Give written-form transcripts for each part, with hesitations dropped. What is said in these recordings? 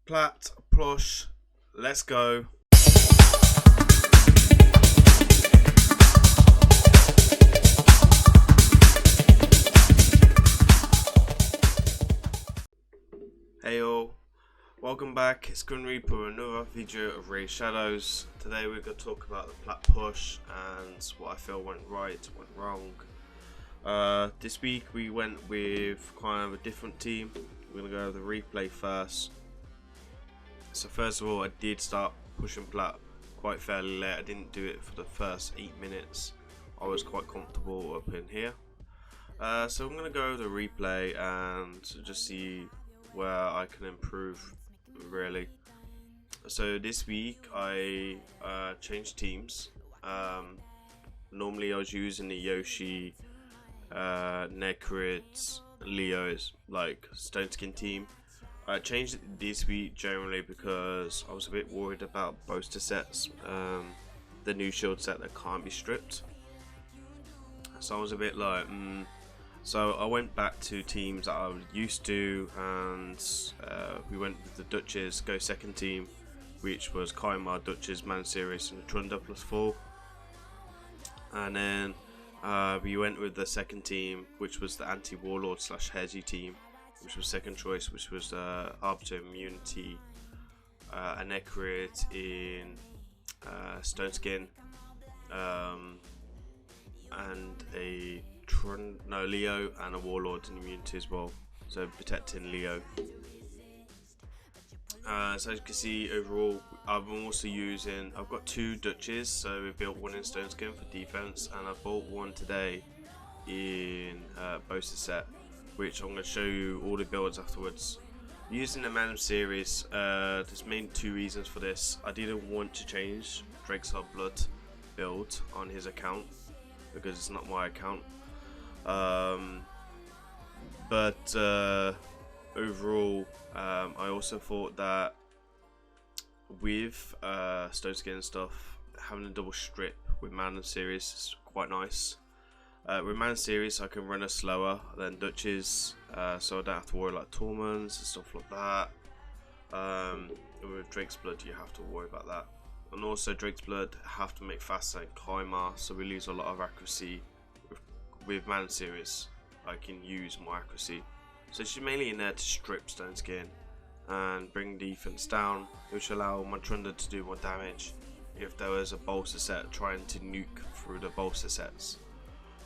Plat, plush, let's go. Hey all, welcome back. It's Gun Reaper with another video of Raised Shadows. Today we're going to talk about the Plat push and what I feel went right, went wrong. This week we went with kind of a different team. We're going to go over the replay first. So first of all, I did start pushing Plat quite fairly late. I didn't do it for the first 8 minutes. I was quite comfortable up in here. So I'm going to go over the replay and just see where I can improve, really. So this week I changed teams. Normally I was using the Yoshi, Necrit, Leo's like Stone Skin team. I changed it this week generally because I was a bit worried about bolster sets, the new shield set that can't be stripped. So I was a bit like, So I went back to teams that I was used to, and we went with the Duchess Go second team, which was Kaimar, Duchess, Mastiers, and Trunda +4. And then we went with the second team, which was the anti-warlord / Hedgy team, which was second choice, which was Arbiter Immunity, a Necrit in Stone Skin, and a Leo and a Warlord and immunity as well, so protecting Leo. So as you can see, overall I've got 2 Duchess, so we built one in Stone Skin for defense, and I bought one today in Boaster set, which I'm going to show you all the builds afterwards. Using the Man series, there's mainly 2 reasons for this. I didn't want to change Drake's Blood build on his account because it's not my account. But overall, I also thought that with Stone Skin stuff, having a double strip with Man series is quite nice. With Man series, I can run her slower than Duchess, so I don't have to worry like Torments and stuff like that. With Drake's Blood, you have to worry about that. And also, Drake's Blood have to make faster than Kaimar, so we lose a lot of accuracy. With Man series, I can use more accuracy. So she's mainly in there to strip Stone Skin and bring defense down, which allow my Trunda to do more damage if there was a bolster set trying to nuke through the bolster sets.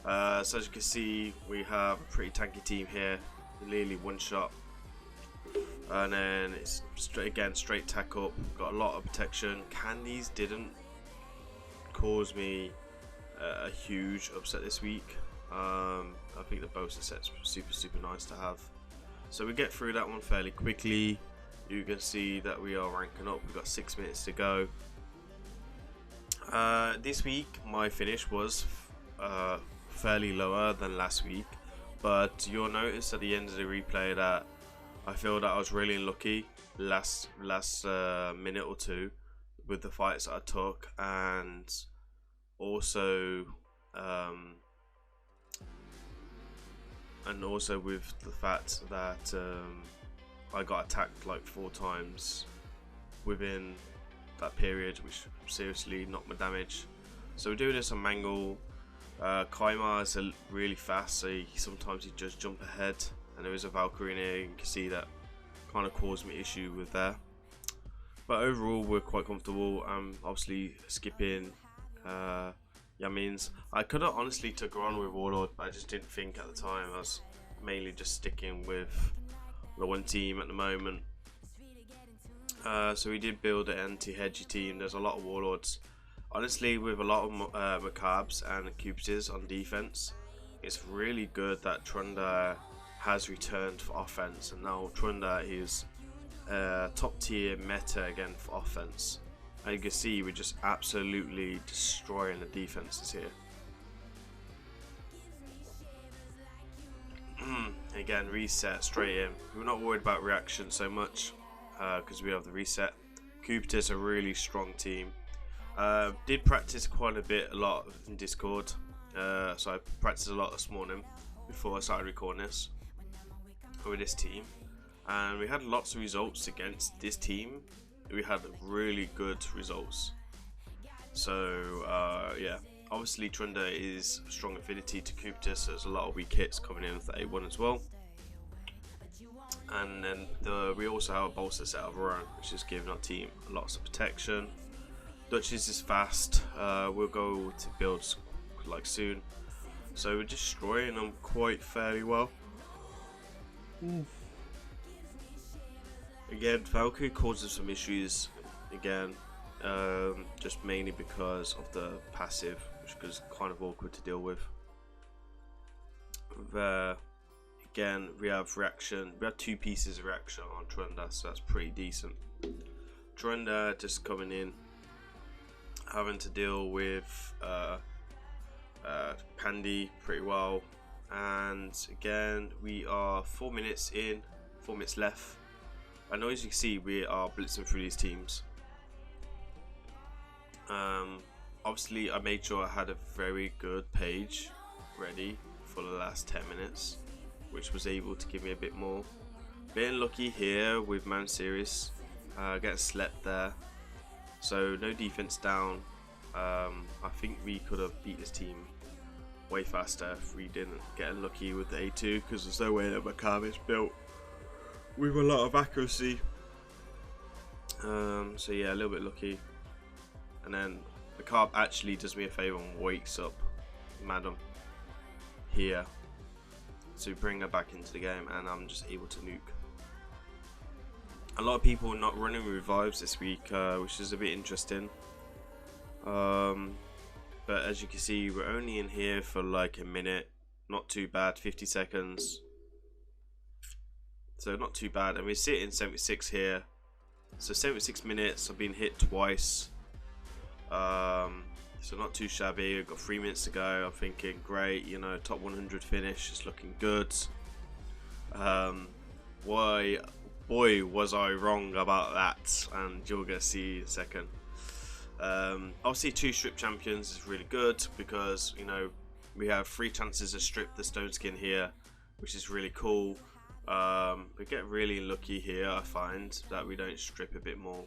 So as you can see, we have a pretty tanky team here, nearly one shot, and then it's straight tack up. Got a lot of protection. Candies didn't cause me a huge upset this week. I think the bolster set's super nice to have. So we get through that one fairly quickly. You can see that we are ranking up. We've got 6 minutes to go. This week my finish was fairly lower than last week, but you'll notice at the end of the replay that I feel that I was really unlucky last minute or two with the fights that I took, and also with the fact that I got attacked like 4 times within that period, which seriously knocked my damage. So we're doing this on Mangle. Kaimar is really fast, so sometimes he just jump ahead, and there is a Valkyrie in here. You can see that kind of caused me issue with there. But overall, we're quite comfortable. I'm obviously skipping Yamins. I could have honestly took her on with Warlord, but I just didn't think at the time. I was mainly just sticking with the one team at the moment. So we did build an anti-hedgy team. There's a lot of Warlords. Honestly, with a lot of Macabres and Cupids on defense, it's really good that Trunda has returned for offense, and now Trunda is top tier meta again for offense. And you can see we're just absolutely destroying the defenses here. Again, reset straight in. We're not worried about reaction so much because we have the reset. Cupid is a really strong team. Did practice quite a lot in Discord, so I practiced a lot this morning before I started recording this with this team, and we had lots of results against this team. We had really good results. So yeah, obviously Trunda is a strong affinity to Kupitus, so there's a lot of weak hits coming in with the A1 as well. And then we also have a bolster set of our own, which is giving our team lots of protection. Duchess is fast. We'll go to builds like soon, so we're destroying them quite fairly well. Again, Valkyrie causes some issues again, just mainly because of the passive, which is kind of awkward to deal with. Again, we have reaction. We have 2 pieces of reaction on Trunda, so that's pretty decent. Trunda just coming in, having to deal with Pandy pretty well. And again, we are 4 minutes in, 4 minutes left. And as you can see, we are blitzing through these teams. Obviously, I made sure I had a very good page ready for the last 10 minutes, which was able to give me a bit more. Being lucky here with Mastiers, getting slept there, so no defense down. I think we could have beat this team way faster if we didn't get unlucky with the A2, because there's no way that Macab is built with a lot of accuracy. So yeah, a little bit lucky. And then Macab actually does me a favour and wakes up Madam here to bring her back into the game, and I'm just able to nuke. A lot of people not running revives this week, which is a bit interesting. But as you can see, we're only in here for like a minute. Not too bad, 50 seconds. So not too bad, and we're sitting 76 here. So 76 minutes, I've been hit twice. So not too shabby. We've got 3 minutes to go. I'm thinking, great, you know, top 100 finish is looking good. Boy, was I wrong about that, and you're gonna see in a second. Obviously, 2 strip champions is really good because, you know, we have 3 chances to strip the stone skin here, which is really cool. We get really lucky here. I find that we don't strip a bit more.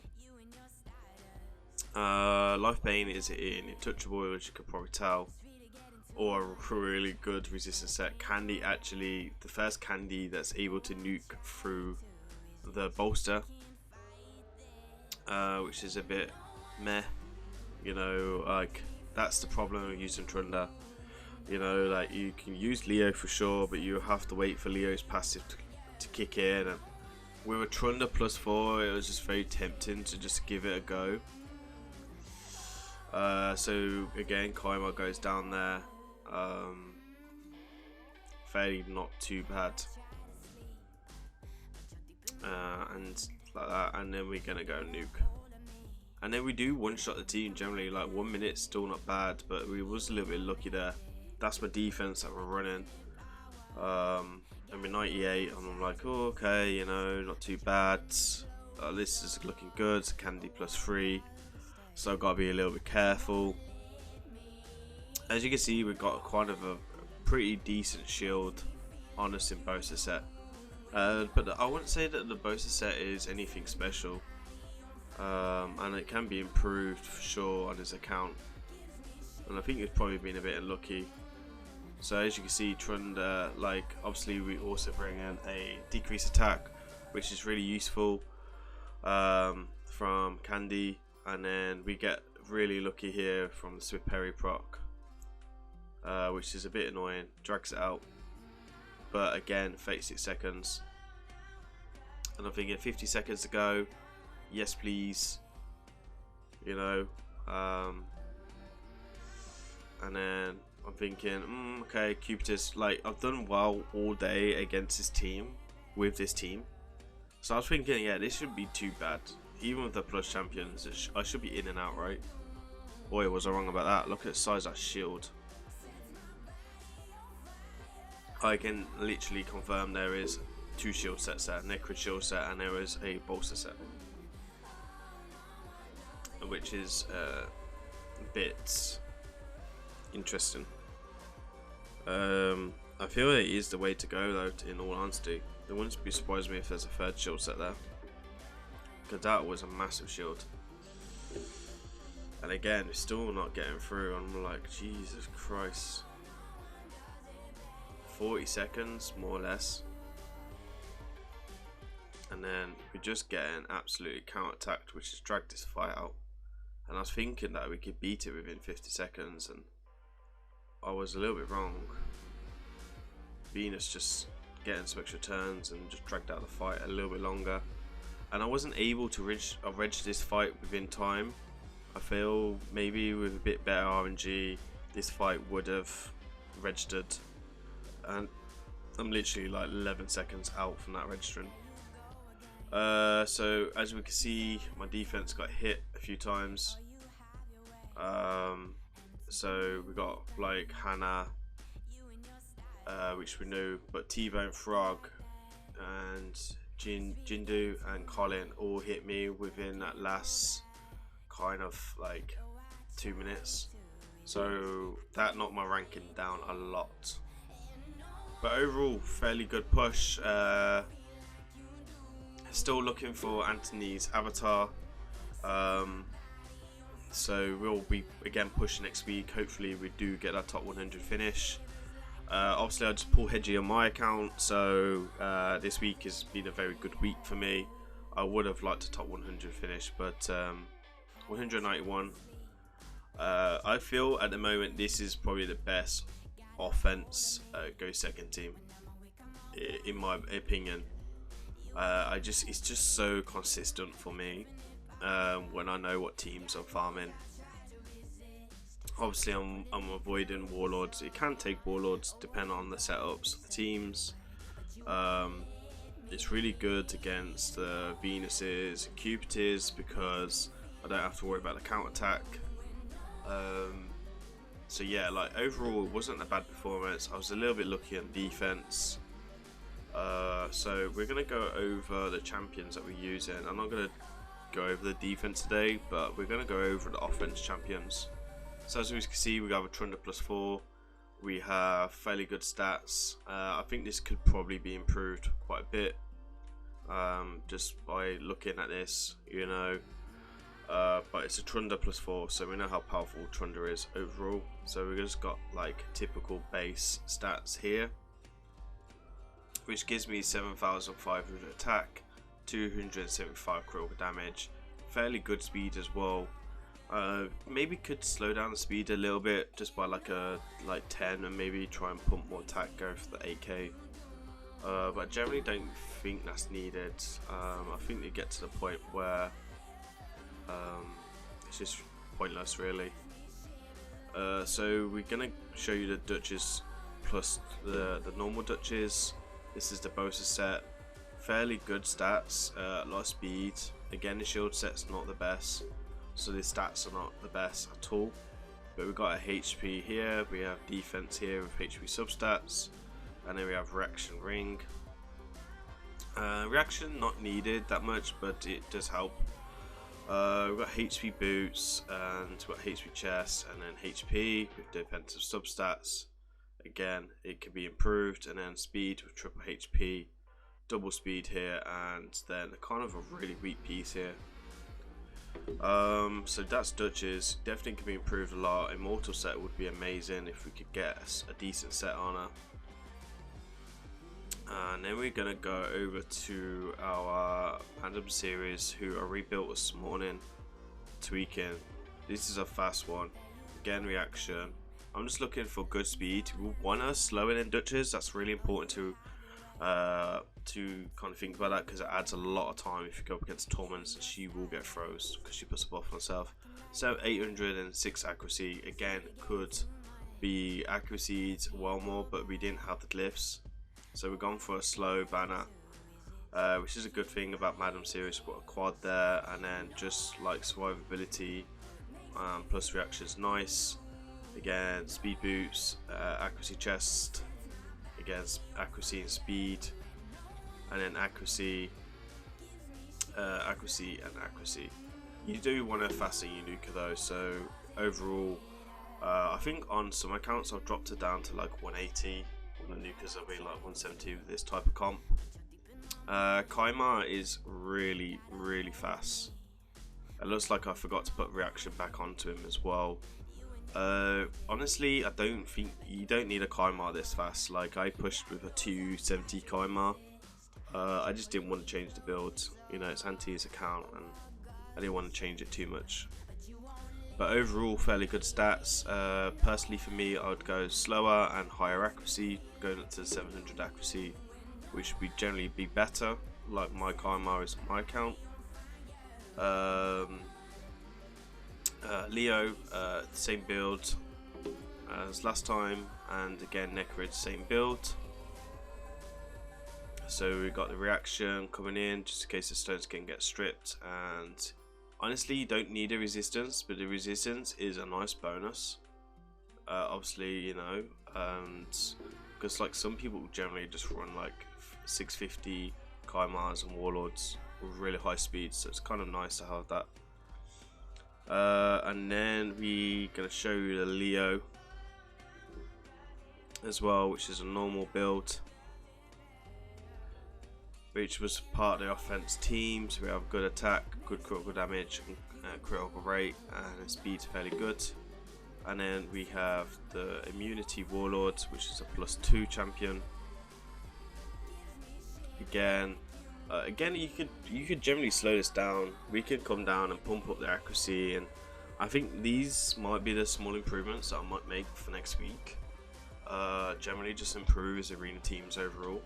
Life Bane is in Untouchable, which you could probably tell, or a really good resistance set. Candy, actually the first Candy that's able to nuke through the bolster, which is a bit meh, you know, like that's the problem with using Trunda. You know, like you can use Leo for sure, but you have to wait for Leo's passive to kick in, and with a Trunda +4 it was just very tempting to just give it a go. So again, Kaima goes down there, fairly not too bad, and like that, and then we're gonna go nuke, and then we do one-shot the team generally. Like 1 minute, still not bad, but we was a little bit lucky there. That's my defense that we're running. And we're 98, and I'm like, oh, okay, you know, not too bad. This is looking good. Candy +3. So I've got to be a little bit careful. As you can see, we've got kind of a pretty decent shield on us in Bosa set. But I wouldn't say that the Bosa set is anything special. And it can be improved for sure on his account. And I think it's probably been a bit unlucky. So as you can see, Trunda, like, obviously we also bring in a decreased attack, which is really useful from Candy. And then we get really lucky here from the Swift Parry proc, which is a bit annoying, drags it out. But again, 36 seconds. And I'm thinking 50 seconds to go. Yes, please. You know. And then I'm thinking, okay, Cupitus, like, I've done well all day against this team, with this team. So I was thinking, yeah, this shouldn't be too bad. Even with the plus champions, I should be in and out, right? Boy, was I wrong about that. Look at the size of that shield. I can literally confirm there is 2 shield sets there, Necrid shield set, and there is a bolster set, which is a bit interesting. I feel it is the way to go though, in all honesty. It wouldn't be surprised me if there's a third shield set there, because that was a massive shield. And again, it's still not getting through. I'm like, Jesus Christ. 40 seconds, more or less. And then we're just getting absolutely counter-attacked, which has dragged this fight out. And I was thinking that we could beat it within 50 seconds, and I was a little bit wrong. Venus just getting some extra turns and just dragged out the fight a little bit longer. And I wasn't able to reg this fight within time. I feel maybe with a bit better RNG, this fight would have registered. And I'm literally like 11 seconds out from that registering. So as we can see, my defense got hit a few times. So we got like Hannah, which we knew, but T-Bone, Frog, and Jindu and Colin all hit me within that last kind of like 2 minutes. So that knocked my ranking down a lot. But overall, fairly good push. Still looking for Anthony's avatar. So we'll be again pushing next week. Hopefully we do get our top 100 finish. Obviously I just pull Hedgie on my account, so this week has been a very good week for me. I would have liked a top 100 finish, but 191. I feel at the moment this is probably the best offense go second team, in my opinion. It's just so consistent for me when I know what teams I'm farming. Obviously I'm avoiding warlords. It can take warlords depending on the setups of the teams. It's really good against Venuses, Cupids, because I don't have to worry about the counter attack. So yeah, like overall it wasn't a bad performance. I was a little bit lucky on defense. So we're gonna go over the champions that we're using. I'm not gonna go over the defense today, but we're gonna go over the offense champions. So as we can see, we have a Trunda +4. We have fairly good stats. I think this could probably be improved quite a bit, just by looking at this, you know. But it's a Trunda +4, so we know how powerful Trunda is overall. So we just got like typical base stats here, which gives me 7,500 attack, 275 critical damage, fairly good speed as well. Maybe could slow down the speed a little bit just by like 10, and maybe try and pump more attack, go for the 8k. But I generally don't think that's needed. I think they get to the point where it's just pointless really. So we're gonna show you the Duchess plus the normal Duchess. This is the Bosa set. Fairly good stats, a lot of speed. Again, the shield set's not the best, so the stats are not the best at all. But we've got a HP here, we have defense here with HP substats, and then we have reaction ring. Reaction not needed that much, but it does help. We've got HP boots, and we've got HP chest, and then HP with defensive substats. Again, it can be improved, and then speed with triple HP, double speed here, and then kind of a really weak piece here. So that's Duchess. Definitely can be improved a lot. Immortal set would be amazing if we could get a decent set on her. And then we're gonna go over to our Random series, who are rebuilt this morning, tweaking. This is a fast one. Again, reaction. I'm just looking for good speed. We want her slower than Duchess. That's really important to kind of think about that, because it adds a lot of time if you go up against Torments, and she will get froze because she puts a buff on herself. So 806 accuracy. Again, could be accuracy well more, but we didn't have the glyphs, so we're gone for a slow banner, which is a good thing about Madam series. We've got a quad there, and then just like survivability plus reactions, nice. Again, speed boots, accuracy chest, again accuracy and speed, and then accuracy, accuracy and accuracy. You do want a faster Unuka though, so overall I think on some accounts I've dropped it down to like 180. On the Nukas will be like 170 with this type of comp. Kaimar is really fast. It looks like I forgot to put reaction back onto him as well. Honestly, I don't think you don't need a Kaimar this fast. Like, I pushed with a 270 Kaimar. I just didn't want to change the build. You know, it's Anti's account and I didn't want to change it too much. But overall, fairly good stats. Personally for me, I would go slower and higher accuracy, going up to 700 accuracy, which would generally be better, like my Kaimar is on my account. Leo, same build as last time, and again Necrid, same build. So we got the reaction coming in just in case the stones can get stripped, and honestly you don't need a resistance, but the resistance is a nice bonus. Obviously, you know, because like some people generally just run like 650 Kaimars and Warlords with really high speed, so it's kind of nice to have that. And then we're gonna show you the Leo as well, which is a normal build, which was part of the offense team. So we have good attack, good critical damage, and critical rate, and speed's fairly good. And then we have the immunity Warlords, which is a +2 champion. Again, you could generally slow this down. We could come down and pump up the accuracy, and I think these might be the small improvements that I might make for next week. Generally just improves arena teams overall.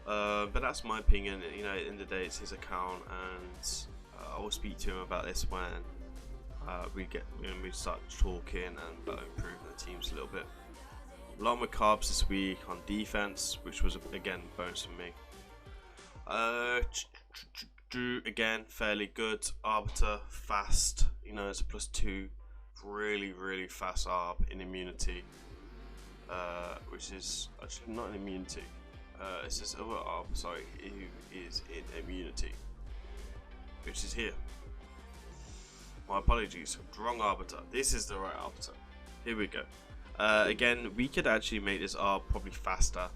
But that's my opinion. You know, at the end of the day, it's his account, and I will speak to him about this when we start talking and about improving the teams a little bit. A lot more carbs this week on defense, which was again a bonus for me. Again, fairly good. Arbiter, fast. You know, it's a +2. Really fast arb in immunity. Which is actually not an immunity. It's this other arb, sorry, who is in immunity, which is here. My apologies, wrong arbiter. This is the right arbiter. Here we go. Again, we could actually make this arb probably faster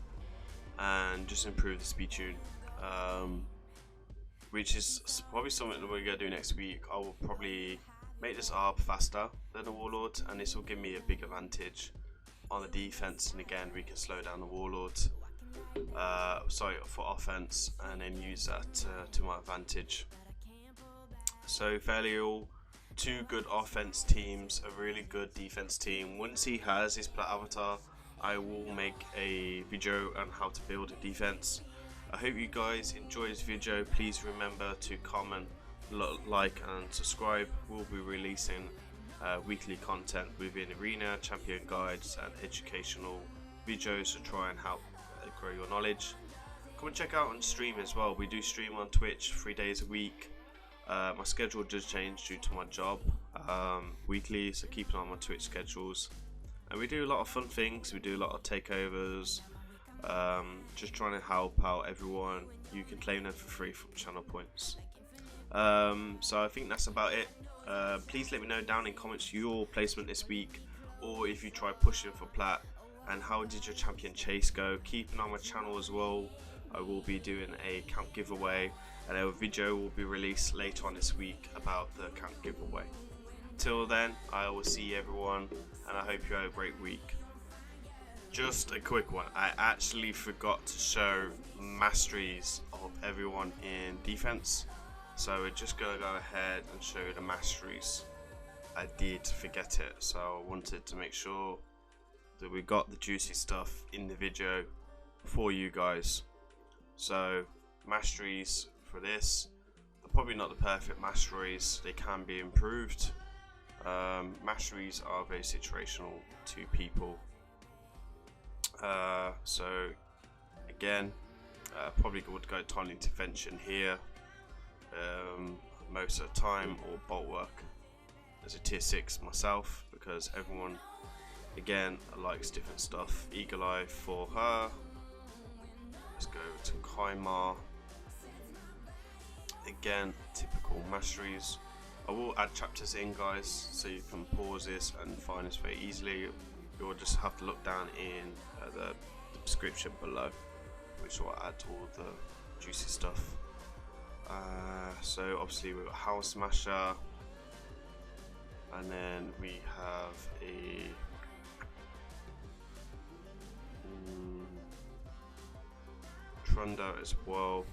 and just improve the speed tune, which is probably something that we're gonna do next week. I will probably make this arb faster than the Warlord, and this will give me a big advantage on the defense, and again we can slow down the Warlord, for offense, and then use that to my advantage. So fairly all two good offense teams, a really good defense team. Once he has his Plat avatar, I will make a video on how to build a defense. I hope you guys enjoy this video. Please remember to comment, like and subscribe. We'll be releasing weekly content within arena, champion guides and educational videos to try and help grow your knowledge. Come and check out on stream as well. We do stream on Twitch 3 days a week. My schedule does change due to my job weekly, so keep an eye on my Twitch schedules. And we do a lot of fun things. We do a lot of takeovers, just trying to help out everyone. You can claim them for free from channel points. So I think that's about it. Please let me know down in comments your placement this week, or if you try pushing for Plat, and how did your champion chase go. Keep an eye on my channel as well. I will be doing a camp giveaway, and a video will be released later on this week about the camp giveaway. Till then, I will see everyone, and I hope you have a great week. Just a quick one, I actually forgot to show masteries of everyone in defense, so we're just gonna go ahead and show you the masteries. I did forget it, so I wanted to make sure that we got the juicy stuff in the video for you guys. So masteries for this, they're probably not the perfect masteries, they can be improved. Masteries are very situational to people. So again, probably would go timely intervention here most of the time, or bulwark as a tier 6 myself, because everyone again likes different stuff. Eagle Eye for her. Let's go to Kaimar. Again, typical masteries. I will add chapters in, guys, so you can pause this and find this very easily. You'll just have to look down in the description below, which will add all the juicy stuff. So obviously we've got House Smasher, and then we have a Trunda as well.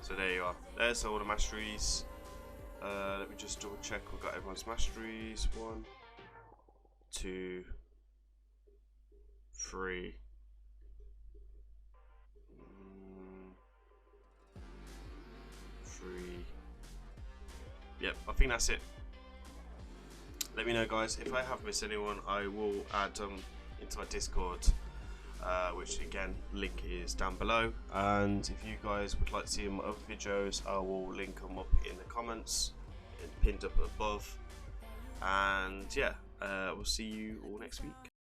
So there you are. There's all the masteries. Let me just double check we've got everyone's masteries. 1, 2, 3. Yep, I think that's it. Let me know, guys, if I have missed anyone. I will add them into my Discord, which again, link is down below. And if you guys would like to see my other videos, I will link them up in the comments and pinned up above. And yeah, we'll see you all next week.